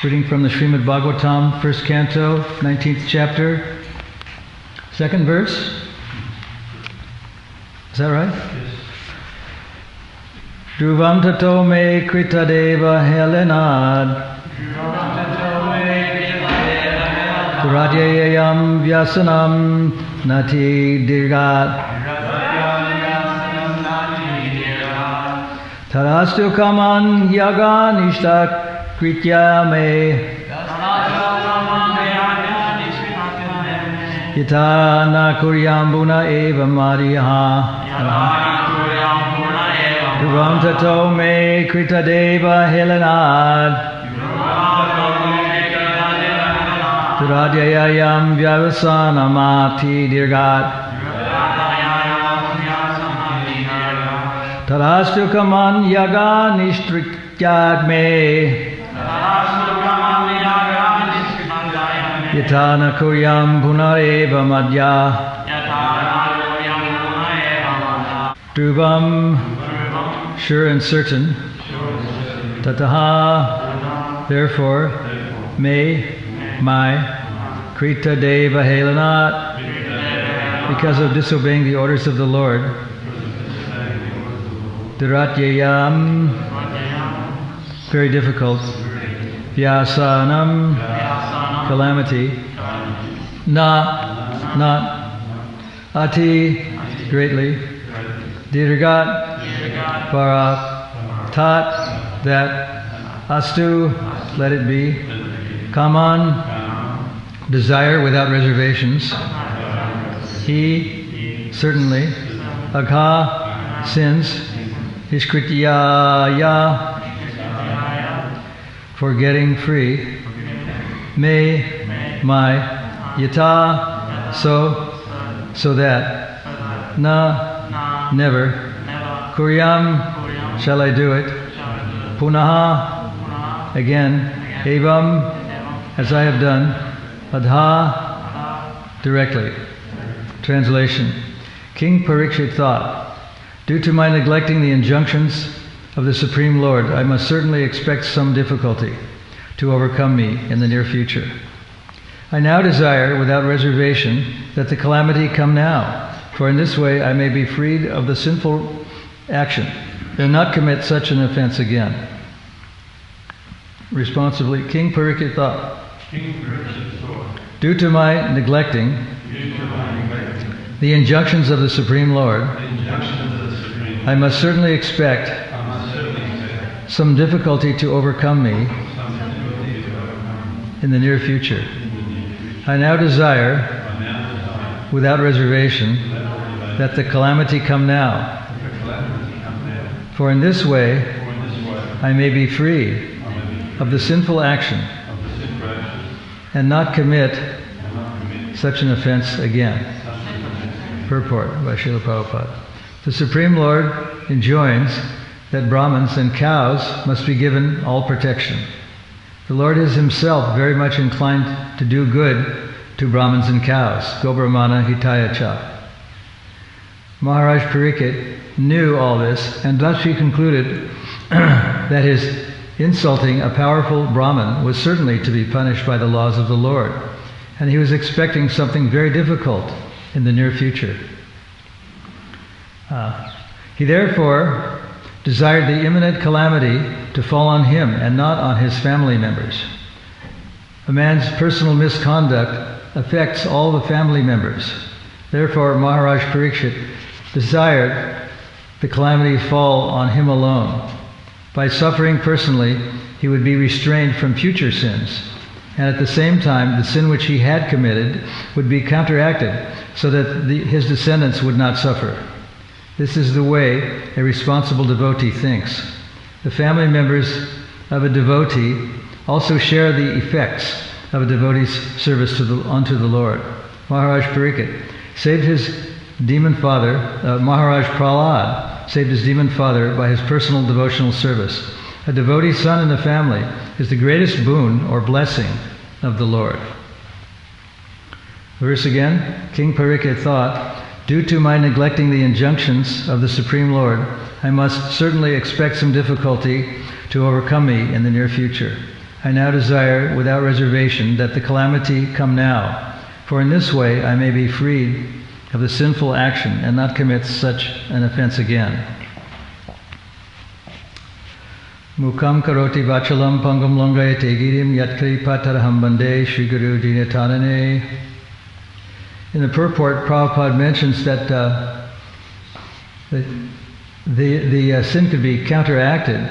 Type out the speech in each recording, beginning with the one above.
Reading from the Srimad Bhagavatam, 1st canto, 19th chapter, 2nd verse. Is that right? Yes. Dhruvam tato me kritadeva helenad Radyayam vyasanam nati dirgat Tarastu kaman yaga nishtak kritya me Yata na kuryam buna eva mariha Dhruvam tato me kritadeva helenad Radyayam vyasanamati dirgat Tarastu kaman yaga nishtrikyad me Yatana kuryam punareva madhya Dhruvam, sure and certain, tataha, therefore, may, my, krita deva helanat, because of disobeying the orders of the Lord, dhiratyayam, very difficult, vyasanam, calamity, not, ati, greatly, dirgat, far tat, that, astu, let it be, kaman, desire without reservations, he, certainly, agha, sins, ishkrityaya, for getting free, may, my, yata, so that, na, never, kuryam, shall I do it, punaha, again, evam, as I have done, adha, directly. Translation. King Parikshit thought, due to my neglecting the injunctions of the Supreme Lord, I must certainly expect some difficulty to overcome me in the near future. I now desire, without reservation, that the calamity come now, for in this way I may be freed of the sinful action and not commit such an offense again. Responsibly, King Parikshit thought, due to my neglecting the injunctions of the Supreme Lord, I must certainly expect some difficulty to overcome me in the near future. I now desire, without reservation, that the calamity come now, for in this way I may be free of the sinful action and not commit such an offense again. Purport by Srila Prabhupada. The Supreme Lord enjoins that Brahmins and cows must be given all protection. The Lord is himself very much inclined to do good to Brahmins and cows. Go Brahmana hitaya cha. Maharaj Parikshit knew all this, and thus he concluded that his insulting a powerful Brahmin was certainly to be punished by the laws of the Lord, and he was expecting something very difficult in the near future. He therefore desired the imminent calamity to fall on him and not on his family members. A man's personal misconduct affects all the family members. Therefore, Maharaj Parikshit desired the calamity fall on him alone. By suffering personally, he would be restrained from future sins, and at the same time, the sin which he had committed would be counteracted so that his descendants would not suffer. This is the way a responsible devotee thinks. The family members of a devotee also share the effects of a devotee's service unto the Lord. Maharaj Parikshit saved his demon father, Maharaj Prahlad saved his demon father by his personal devotional service. A devotee's son in the family is the greatest boon or blessing of the Lord. Verse again, King Parikshit thought, due to my neglecting the injunctions of the Supreme Lord, I must certainly expect some difficulty to overcome me in the near future. I now desire without reservation that the calamity come now, for in this way I may be freed of the sinful action and not commit such an offense again. Mukam karoti vachalam pangam longayate girim yatkri pataraham bande Shri Guru Dinatanane. In the purport, Prabhupada mentions that the sin could be counteracted,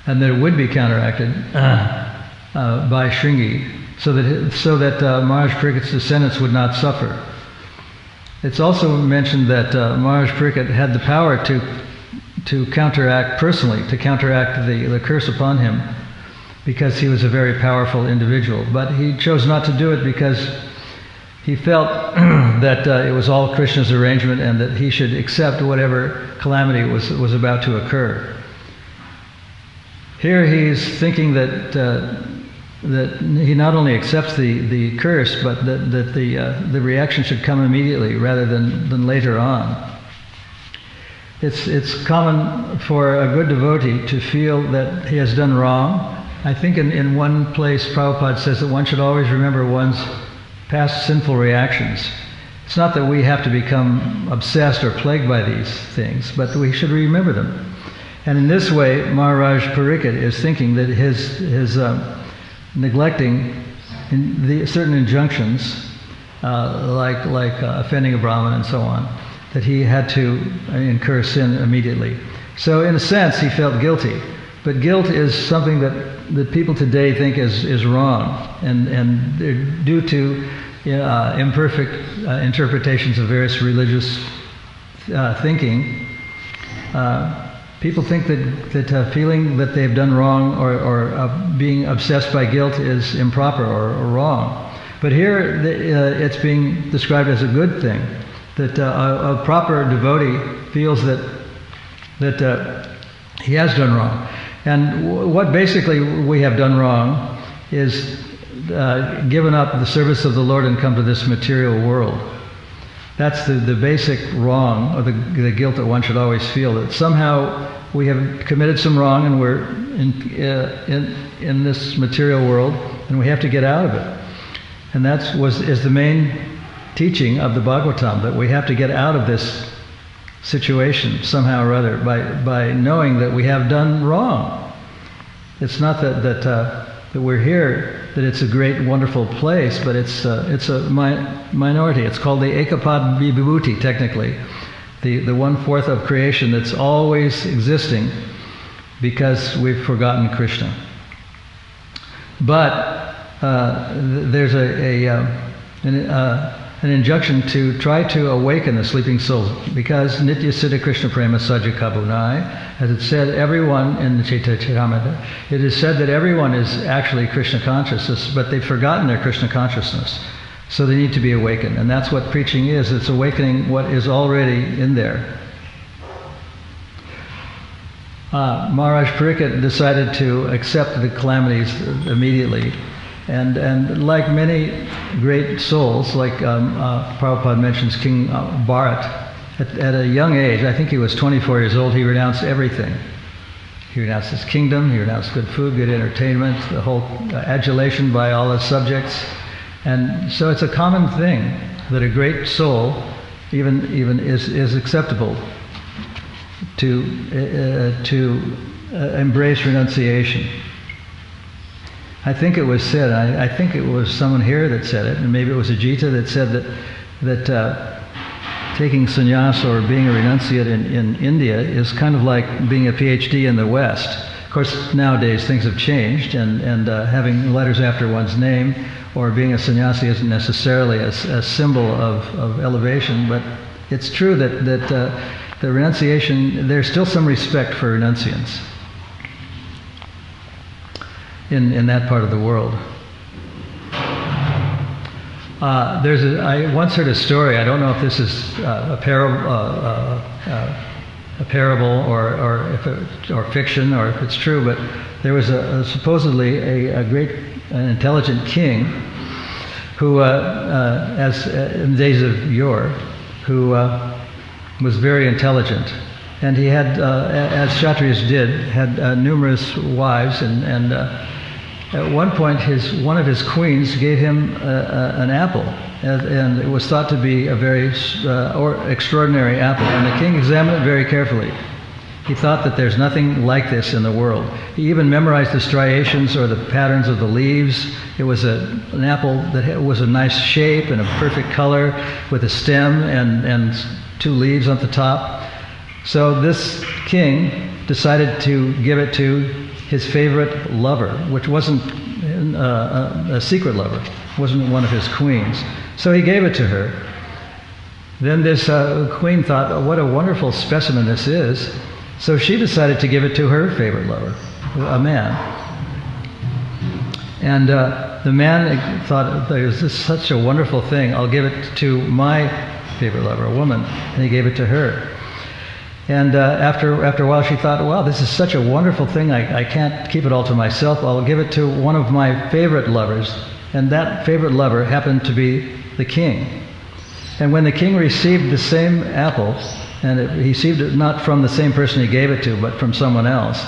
and that it would be counteracted by Shringi, so that Maharaj Parikat's descendants would not suffer. It's also mentioned that Maharaj Parikat had the power to counteract personally, to counteract the curse upon him, because he was a very powerful individual. But he chose not to do it because he felt that it was all Krishna's arrangement and that he should accept whatever calamity was about to occur. Here he's thinking that he not only accepts the curse, but that the reaction should come immediately rather than later on. It's common for a good devotee to feel that he has done wrong. I think in one place Prabhupada says that one should always remember one's past sinful reactions. It's not that we have to become obsessed or plagued by these things, but we should remember them. And in this way, Maharaj Parikat is thinking that his neglecting certain injunctions, like offending a Brahmin and so on, that he had to incur sin immediately. So in a sense, he felt guilty. But guilt is something that people today think is wrong, and they're due to imperfect interpretations of various religious thinking. People think that feeling that they've done wrong or being obsessed by guilt is improper or wrong. But here it's being described as a good thing, that a proper devotee feels that he has done wrong. And what basically we have done wrong is given up the service of the Lord and come to this material world. That's the basic wrong, or the guilt that one should always feel, that somehow we have committed some wrong and we're in this material world and we have to get out of it. And is the main teaching of the Bhagavatam, that we have to get out of this situation somehow or other by knowing that we have done wrong. It's not that we're here, that it's a great, wonderful place, but it's a minority. It's called the Ekapad Vibhuti, technically, the 1/4 of creation that's always existing because we've forgotten Krishna. But there's an injunction to try to awaken the sleeping souls, because Nitya Siddha Krishna Prema Sajja Kabunai, as it said, everyone in the Chaitanya, it is said that everyone is actually Krishna consciousness, but they've forgotten their Krishna consciousness. So they need to be awakened. And that's what preaching is. It's awakening what is already in there. Maharaj Parikat decided to accept the calamities immediately. And like many great souls, like Prabhupada mentions King Bharat, at a young age, I think he was 24 years old, he renounced everything. He renounced his kingdom, he renounced good food, good entertainment, the whole adulation by all his subjects. And so it's a common thing that a great soul even is acceptable to embrace renunciation. I think it was said, I think it was someone here that said it, and maybe it was Ajita that said that taking sannyas or being a renunciate in India is kind of like being a PhD in the West. Of course, nowadays things have changed, and having letters after one's name or being a sannyasi isn't necessarily a symbol of elevation, but it's true that the renunciation, there's still some respect for renunciants in that part of the world. I once heard a story. I don't know if this is a parable or fiction, or if it's true, but there was supposedly a great, an intelligent king who, as in the days of yore, who was very intelligent, And he had, as Kshatriyas did, had numerous wives, and at one point one of his queens gave him an apple, and it was thought to be a very extraordinary apple, and the king examined it very carefully. He thought that there's nothing like this in the world. He even memorized the striations or the patterns of the leaves. It was an apple that was a nice shape and a perfect color, with a stem and 2 leaves on the top. So this king decided to give it to his favorite lover, which wasn't a secret lover, wasn't one of his queens. So he gave it to her. Then this queen thought, oh, what a wonderful specimen this is. So she decided to give it to her favorite lover, a man. And the man thought, this is such a wonderful thing, I'll give it to my favorite lover, a woman. And he gave it to her. And after a while she thought, wow, this is such a wonderful thing, I can't keep it all to myself, I'll give it to one of my favorite lovers. And that favorite lover happened to be the king. And when the king received the same apple, and he received it not from the same person he gave it to, but from someone else,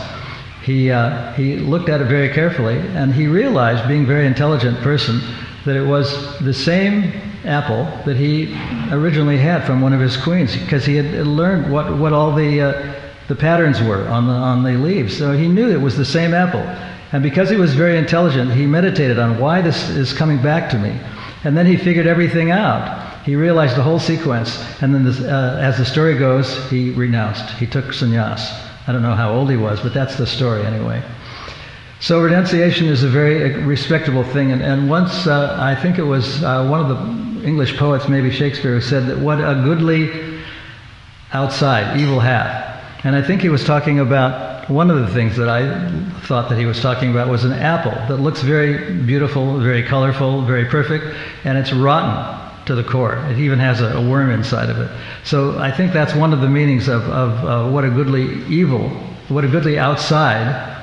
he looked at it very carefully, and he realized, being a very intelligent person, that it was the same apple that he originally had from one of his queens, because he had learned what all the patterns were on the leaves. So he knew it was the same apple. And because he was very intelligent, he meditated on why this is coming back to me. And then he figured everything out. He realized the whole sequence, and then as the story goes, he renounced. He took sannyas. I don't know how old he was, but that's the story anyway. So renunciation is a very respectable thing, and once, I think it was one of the English poets, maybe Shakespeare, who said that what a goodly outside evil hath. And I think he was talking about, one of the things that I thought that he was talking about was an apple that looks very beautiful, very colorful, very perfect, and it's rotten to the core. It even has a worm inside of it. So I think that's one of the meanings of what a goodly evil, what a goodly outside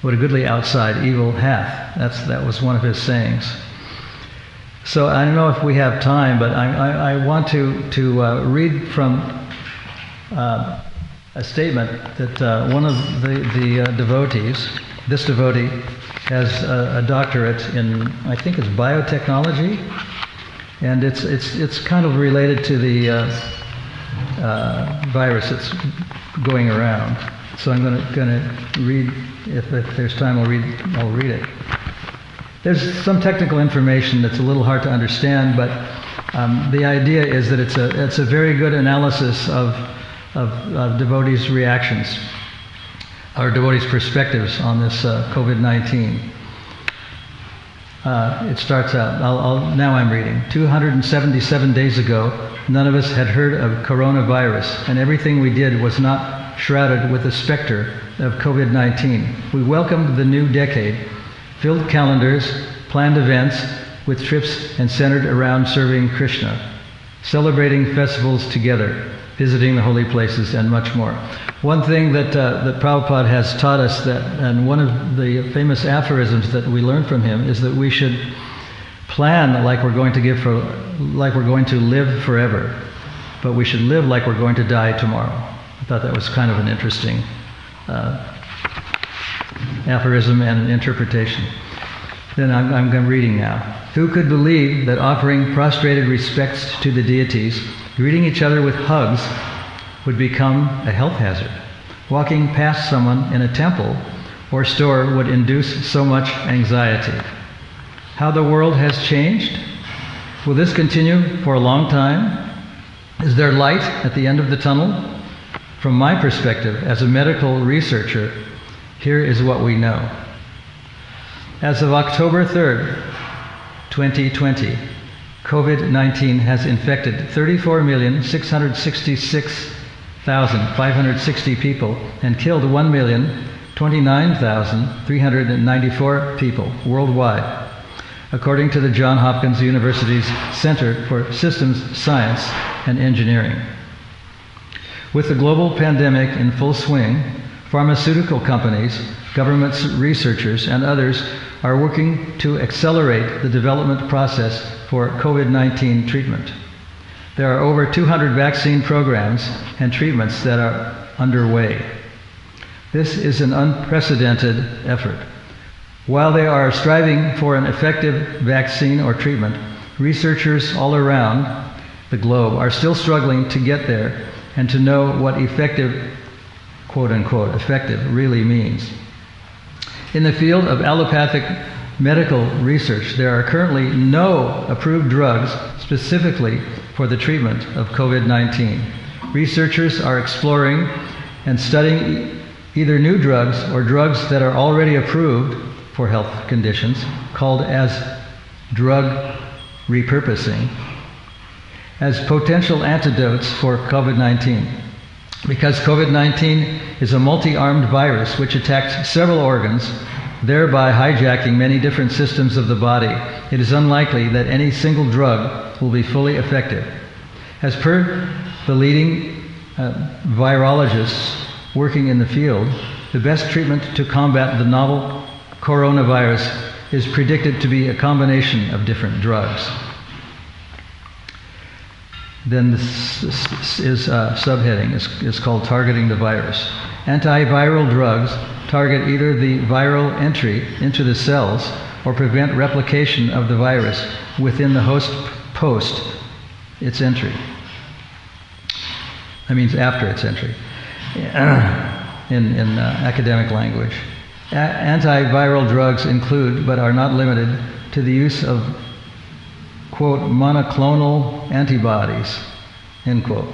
evil hath. That was one of his sayings. So I don't know if we have time, but I want to read from a statement that one of the devotees, this devotee, has a doctorate in, I think it's biotechnology, and it's kind of related to the virus that's going around. So I'm going to read, if there's time, I'll read it. There's some technical information that's a little hard to understand, but the idea is that it's a very good analysis of devotees' reactions, or devotees' perspectives on this COVID-19. It starts out, now I'm reading. 277 days ago, none of us had heard of coronavirus, and everything we did was not shrouded with the specter of COVID-19. We welcomed the new decade, filled calendars, planned events with trips and centered around serving Krishna, celebrating festivals together, visiting the holy places, and much more. One thing that Prabhupada has taught us, and one of the famous aphorisms that we learn from him, is that we should plan like we're going to live forever, but we should live like we're going to die tomorrow. I thought that was kind of an interesting aphorism and an interpretation. Then I'm reading now. Who could believe that offering prostrated respects to the deities, greeting each other with hugs, would become a health hazard? Walking past someone in a temple or store would induce so much anxiety. How the world has changed? Will this continue for a long time? Is there light at the end of the tunnel? From my perspective, as a medical researcher, here is what we know. As of October 3rd, 2020, COVID-19 has infected 34,666,560 people and killed 1,029,394 people worldwide, according to the Johns Hopkins University's Center for Systems Science and Engineering. With the global pandemic in full swing, pharmaceutical companies, governments, researchers, and others are working to accelerate the development process for COVID-19 treatment. There are over 200 vaccine programs and treatments that are underway. This is an unprecedented effort. While they are striving for an effective vaccine or treatment, researchers all around the globe are still struggling to get there and to know what effective, quote-unquote, effective really means. In the field of allopathic medical research, there are currently no approved drugs specifically for the treatment of COVID-19. Researchers are exploring and studying either new drugs or drugs that are already approved for health conditions, called as drug repurposing, as potential antidotes for COVID-19. Because COVID-19 is a multi-armed virus which attacks several organs, thereby hijacking many different systems of the body, it is unlikely that any single drug will be fully effective. As per the leading virologists working in the field, the best treatment to combat the novel coronavirus is predicted to be a combination of different drugs. Then this is subheading is called targeting the virus. Antiviral drugs target either the viral entry into the cells or prevent replication of the virus within the host post its entry. That means after its entry, in academic language. Antiviral drugs include, but are not limited to, the use of, quote, monoclonal antibodies, end quote.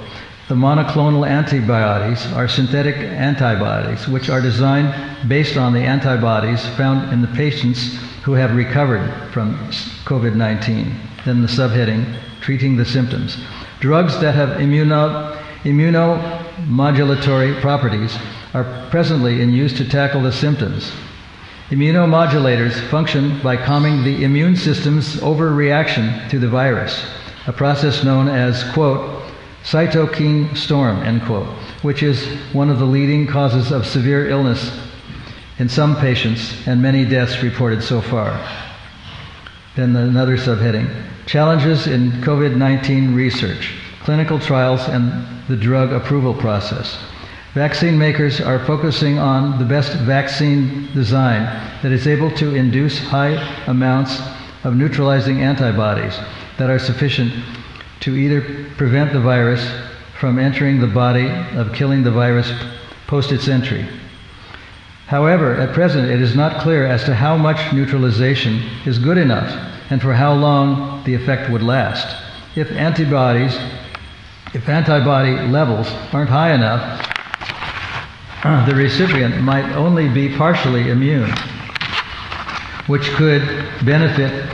The monoclonal antibodies are synthetic antibodies which are designed based on the antibodies found in the patients who have recovered from COVID-19. Then the subheading, treating the symptoms. Drugs that have immunomodulatory properties are presently in use to tackle the symptoms. Immunomodulators function by calming the immune system's overreaction to the virus, a process known as, quote, cytokine storm, end quote, which is one of the leading causes of severe illness in some patients and many deaths reported so far. Then another subheading, challenges in COVID-19 research, clinical trials, and the drug approval process. Vaccine makers are focusing on the best vaccine design that is able to induce high amounts of neutralizing antibodies that are sufficient to either prevent the virus from entering the body or killing the virus post its entry. However, at present it is not clear as to how much neutralization is good enough and for how long the effect would last. If antibody levels aren't high enough, the recipient might only be partially immune, which could benefit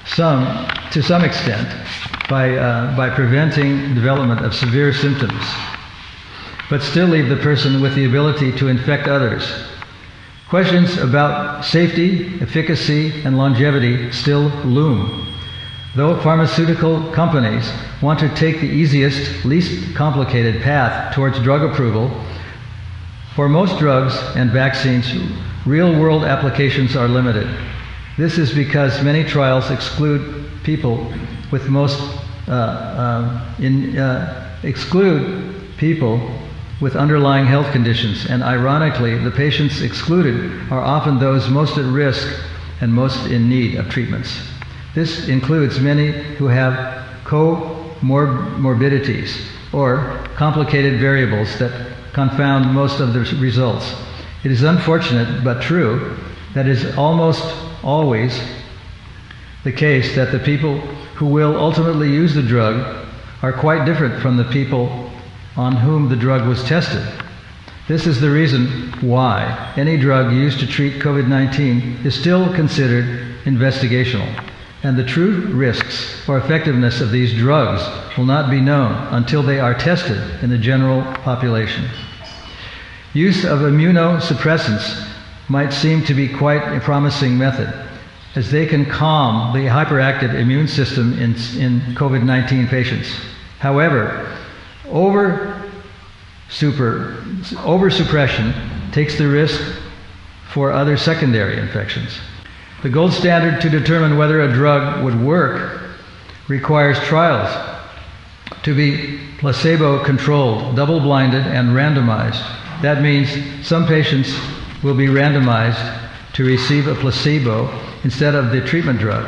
to some extent by preventing development of severe symptoms, but still leave the person with the ability to infect others. Questions about safety, efficacy, and longevity still loom. Though pharmaceutical companies want to take the easiest, least complicated path towards drug approval, for most drugs and vaccines, real-world applications are limited. This is because many trials exclude people with underlying health conditions, and ironically, the patients excluded are often those most at risk and most in need of treatments. This includes many who have comorbidities or complicated variables that confound most of the results. It is unfortunate but true that it is almost always the case that the people who will ultimately use the drug are quite different from the people on whom the drug was tested. This is the reason why any drug used to treat COVID-19 is still considered investigational, and the true risks or effectiveness of these drugs will not be known until they are tested in the general population. Use of immunosuppressants might seem to be quite a promising method, as they can calm the hyperactive immune system in COVID-19 patients. However, over-suppression takes the risk for other secondary infections. The gold standard to determine whether a drug would work requires trials to be placebo-controlled, double-blinded, and randomized. That means some patients will be randomized to receive a placebo instead of the treatment drug,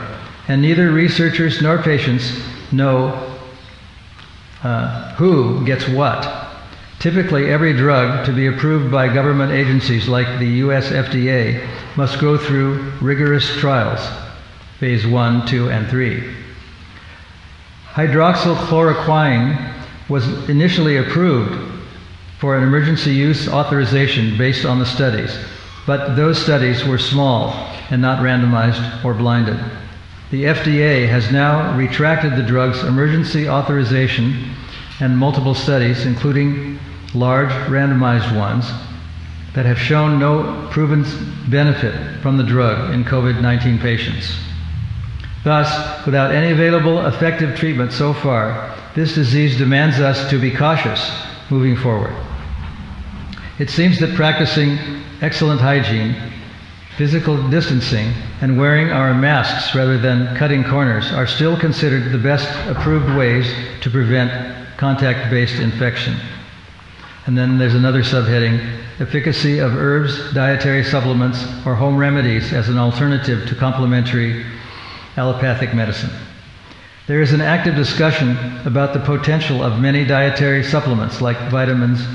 and neither researchers nor patients know who gets what. Typically, every drug to be approved by government agencies like the US FDA must go through rigorous trials, phase 1, 2, and 3. Hydroxychloroquine was initially approved for an emergency use authorization based on the studies, but those studies were small and not randomized or blinded. The FDA has now retracted the drug's emergency authorization, and multiple studies, including large randomized ones, that have shown no proven benefit from the drug in COVID-19 patients. Thus, without any available effective treatment so far, this disease demands us to be cautious moving forward. It seems that practicing excellent hygiene, physical distancing, and wearing our masks rather than cutting corners are still considered the best approved ways to prevent contact-based infection. And then there's another subheading, efficacy of herbs, dietary supplements, or home remedies as an alternative to complementary allopathic medicine. There is an active discussion about the potential of many dietary supplements like vitamins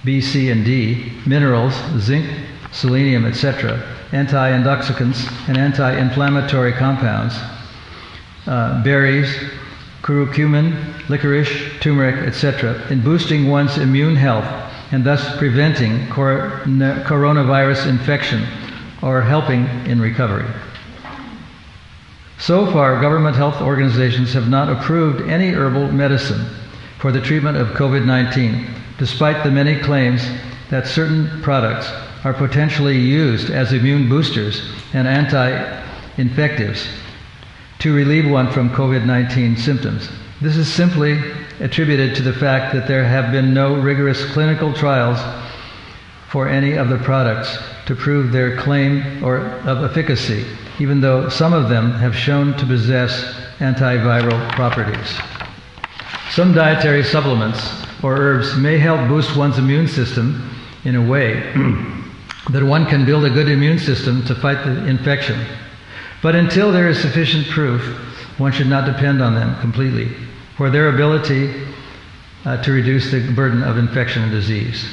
B, C, and D, minerals, zinc, selenium, etc., anti-intoxicants and anti-inflammatory compounds, berries, curcumin, licorice, turmeric, etc., in boosting one's immune health and thus preventing coronavirus infection or helping in recovery. So far, government health organizations have not approved any herbal medicine for the treatment of COVID-19, despite the many claims that certain products are potentially used as immune boosters and anti-infectives to relieve one from COVID-19 symptoms. This is simply attributed to the fact that there have been no rigorous clinical trials for any of the products to prove their claim of efficacy, even though some of them have shown to possess antiviral properties. Some dietary supplements or herbs may help boost one's immune system in a way that one can build a good immune system to fight the infection. But until there is sufficient proof, one should not depend on them completely for their ability to reduce the burden of infection and disease.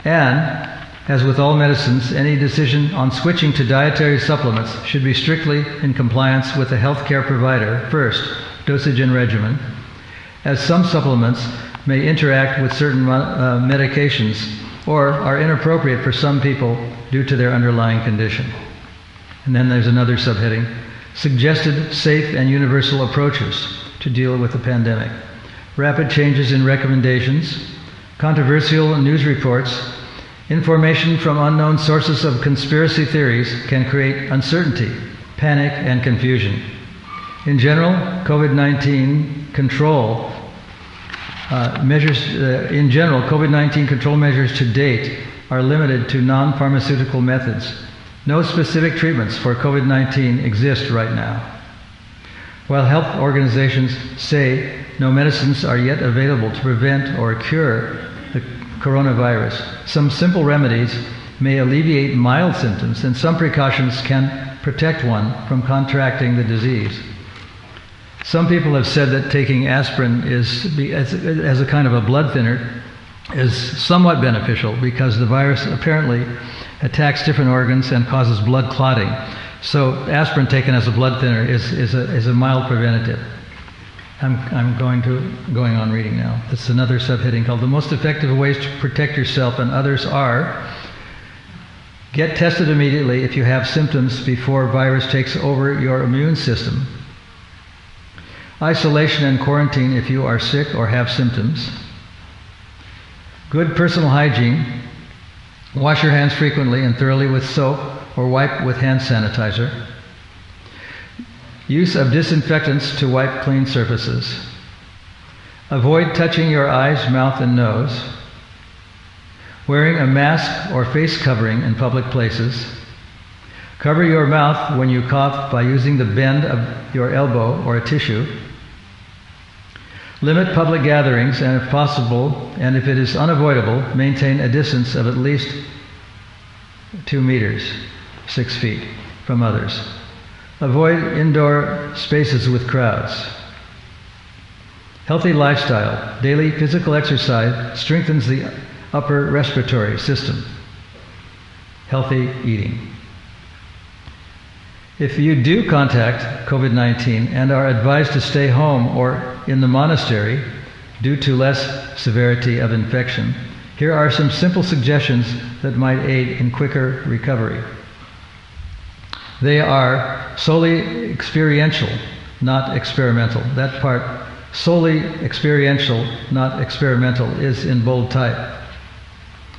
And, as with all medicines, any decision on switching to dietary supplements should be strictly in compliance with the healthcare provider first, dosage and regimen, as some supplements may interact with certain medications or are inappropriate for some people due to their underlying condition. And then there's another subheading, suggested safe and universal approaches to deal with the pandemic. Rapid changes in recommendations, controversial news reports, information from unknown sources of conspiracy theories can create uncertainty, panic, and confusion. In general, COVID-19 control COVID-19 control measures to date are limited to non-pharmaceutical methods. No specific treatments for COVID-19 exist right now. While health organizations say no medicines are yet available to prevent or cure the coronavirus, some simple remedies may alleviate mild symptoms, and some precautions can protect one from contracting the disease. Some people have said that taking aspirin as a kind of a blood thinner is somewhat beneficial because the virus apparently attacks different organs and causes blood clotting. So aspirin taken as a blood thinner is a mild preventative. I'm going on reading now. This is another subheading called the most effective ways to protect yourself and others are: get tested immediately if you have symptoms before virus takes over your immune system. Isolation and quarantine if you are sick or have symptoms. Good personal hygiene. Wash your hands frequently and thoroughly with soap or wipe with hand sanitizer. Use of disinfectants to wipe clean surfaces. Avoid touching your eyes, mouth, and nose. Wearing a mask or face covering in public places. Cover your mouth when you cough by using the bend of your elbow or a tissue. Limit public gatherings, and if possible, and if it is unavoidable, maintain a distance of at least 2 meters, 6 feet, from others. Avoid indoor spaces with crowds. Healthy lifestyle. Daily physical exercise strengthens the upper respiratory system. Healthy eating. If you do contact COVID-19 and are advised to stay home or in the monastery due to less severity of infection, here are some simple suggestions that might aid in quicker recovery. They are solely experiential, not experimental. That part, solely experiential, not experimental, is in bold type.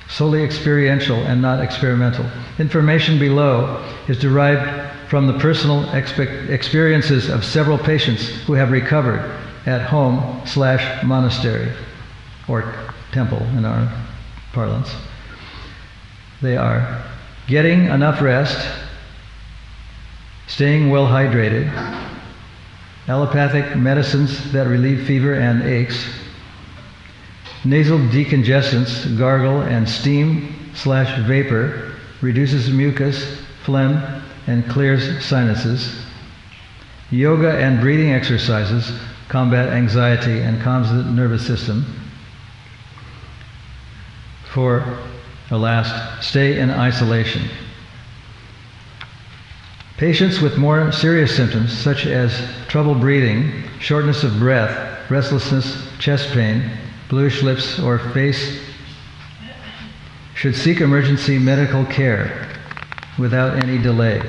Solely experiential and not experimental. Information below is derived from the personal experiences of several patients who have recovered at home/monastery, or temple in our parlance. They are getting enough rest, staying well hydrated, allopathic medicines that relieve fever and aches, nasal decongestants, gargle, and steam/vapor reduces mucus, phlegm, and clears sinuses. Yoga and breathing exercises combat anxiety and calms the nervous system. For the last, stay in isolation. Patients with more serious symptoms such as trouble breathing, shortness of breath, restlessness, chest pain, bluish lips or face should seek emergency medical care without any delay.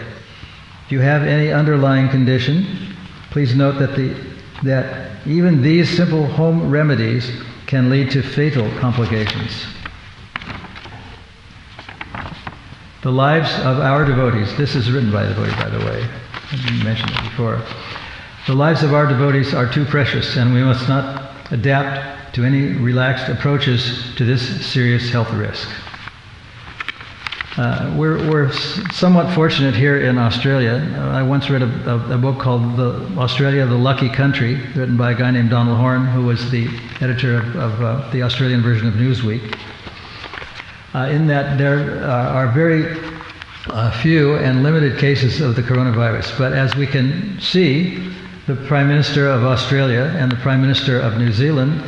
If you have any underlying condition, please note that even these simple home remedies can lead to fatal complications. The lives of our devotees, this is written by a devotee, by the way, I didn't mention it before. The lives of our devotees are too precious, and we must not adapt to any relaxed approaches to this serious health risk. We're somewhat fortunate here in Australia. I once read a book called Australia, the Lucky Country, written by a guy named Donald Horne, who was the editor of the Australian version of Newsweek. In that there are very few and limited cases of the coronavirus. But as we can see, the Prime Minister of Australia and the Prime Minister of New Zealand,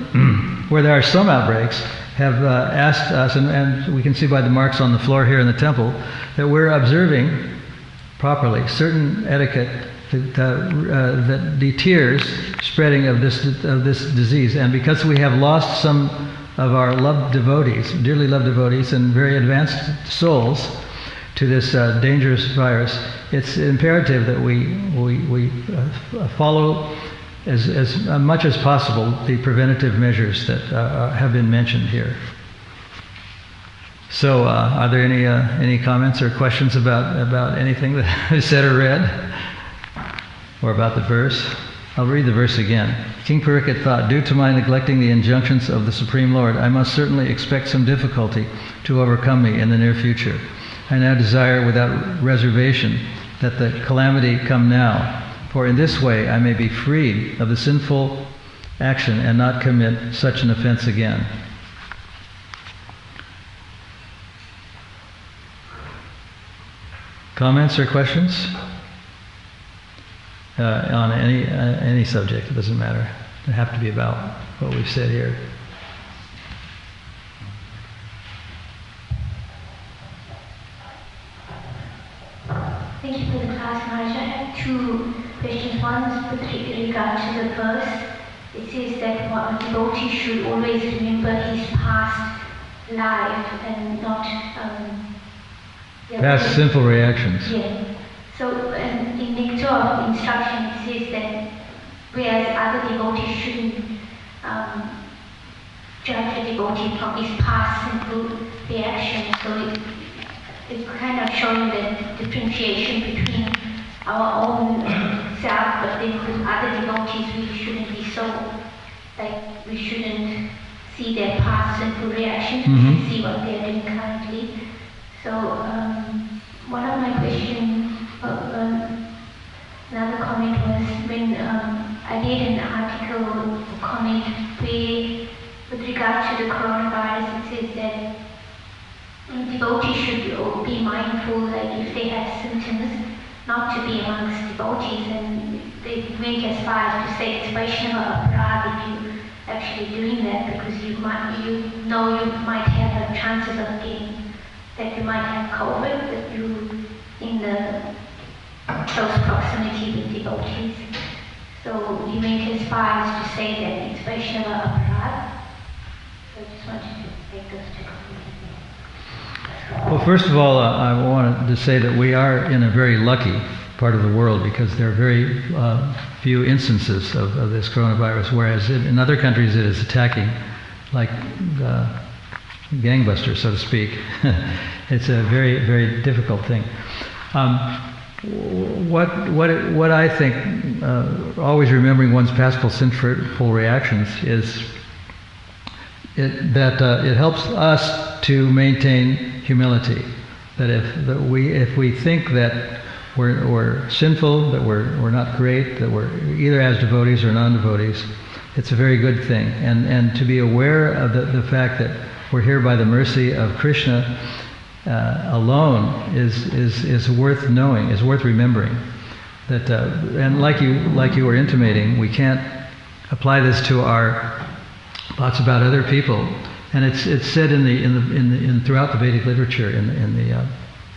where there are some outbreaks, have asked us, and we can see by the marks on the floor here in the temple, that we're observing properly certain etiquette that deters spreading of this disease. And because we have lost some of our loved devotees, dearly loved devotees, and very advanced souls to this dangerous virus, it's imperative that we follow as much as possible the preventative measures that have been mentioned here. So, are there any comments or questions about anything that is said or read, or about the verse? I'll read the verse again. King Parikshit thought, due to my neglecting the injunctions of the Supreme Lord, I must certainly expect some difficulty to overcome me in the near future. I now desire without reservation that the calamity come now, for in this way I may be freed of the sinful action and not commit such an offense again. Comments or questions? On any subject, it doesn't matter. It have to be about what we've said here. Thank you for the class, Maharaj. I have two questions. One is with regard to the verse. It says that a devotee should always remember his past life and not past sinful reactions. Yeah. So in Nectar of Instruction it says that whereas other devotees shouldn't judge a devotee from his past sinful reactions, so it's kind of showing the differentiation between our own self, but then with other devotees we shouldn't be so, like we shouldn't see their past sinful reactions, we should see what they're doing currently. So one of my questions, another comment was when I read an article or comment devotees should be mindful that if they have symptoms, not to be amongst devotees, and they went as far as to say it's Vaishnava aparadha if you actually doing that, because you might have chances of getting, that you might have COVID, that you in the close proximity with devotees. So he went as far as to say that it's Vaishnava aparadha. So I just wanted to make those two comments. Well, first of all, I wanted to say that we are in a very lucky part of the world because there are very few instances of this coronavirus, whereas in other countries it is attacking like gangbusters, so to speak. It's a very, very difficult thing. What I think, always remembering one's past sinful reactions, is that it helps us to maintain humility. That if we think that we're sinful, that we're not great, that we're either as devotees or non-devotees, it's a very good thing. And to be aware of the fact that we're here by the mercy of Krishna alone is worth knowing, is worth remembering. That and like you were intimating, we can't apply this to our thoughts about other people. And it's said in throughout the Vedic literature, in the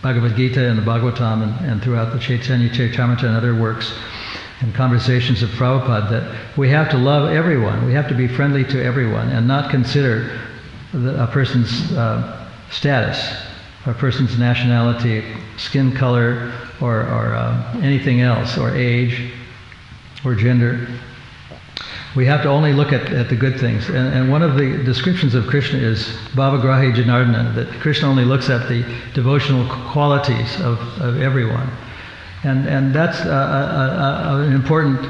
Bhagavad Gita and the Bhagavatam, and throughout the Chaitanya Charitamrita and other works and conversations of Prabhupada, that we have to love everyone. We have to be friendly to everyone and not consider a person's status, a person's nationality, skin color, or anything else, or age, or gender. We have to only look at the good things. And one of the descriptions of Krishna is Bhavagrahi Janardana, that Krishna only looks at the devotional qualities of everyone. And that's an important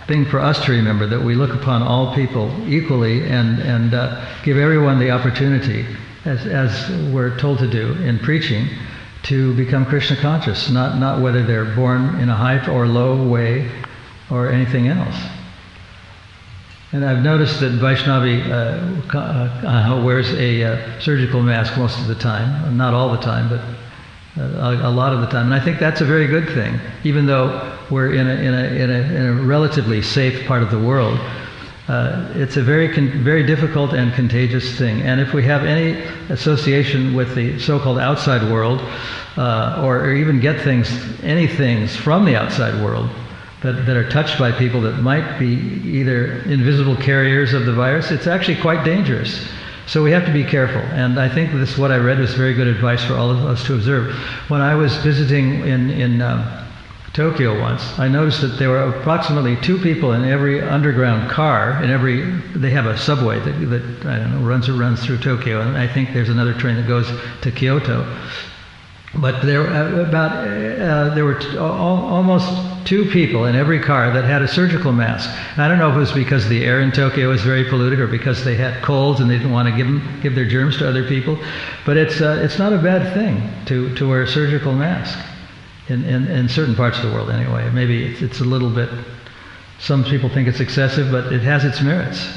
thing for us to remember, that we look upon all people equally and give everyone the opportunity, as we're told to do in preaching, to become Krishna conscious, not whether they're born in a high or low way or anything else. And I've noticed that Vaishnavi wears a surgical mask most of the time, not all the time, but a lot of the time. And I think that's a very good thing, even though we're in a relatively safe part of the world. It's a very difficult and contagious thing. And if we have any association with the so-called outside world, or even get any things from the outside world, that are touched by people that might be either invisible carriers of the virus, it's actually quite dangerous. So we have to be careful. And I think what I read was very good advice for all of us to observe. When I was visiting in Tokyo once, I noticed that there were approximately 2 people in every underground car. They have a subway that I don't know, runs through Tokyo, and I think there's another train that goes to Kyoto. But there were almost 2 people in every car that had a surgical mask. And I don't know if it was because the air in Tokyo was very polluted, or because they had colds and they didn't want to give their germs to other people. But it's not a bad thing to wear a surgical mask in certain parts of the world anyway. Maybe it's a little bit. Some people think it's excessive, but it has its merits.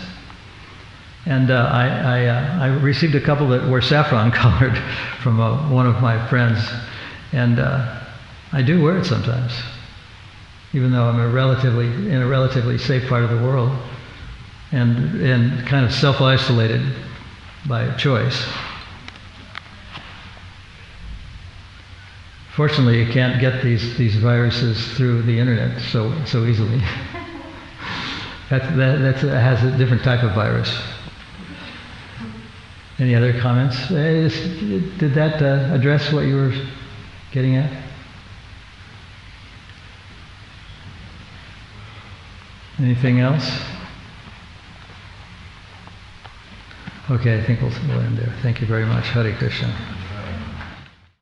And I received a couple that were saffron colored from one of my friends, and I do wear it sometimes, even though I'm in a relatively safe part of the world, and kind of self-isolated by choice. Fortunately, you can't get these viruses through the internet so easily. That has a different type of virus. Any other comments? Did that address what you were getting at? Anything else? Okay, I think we'll end there. Thank you very much. Hare Krishna.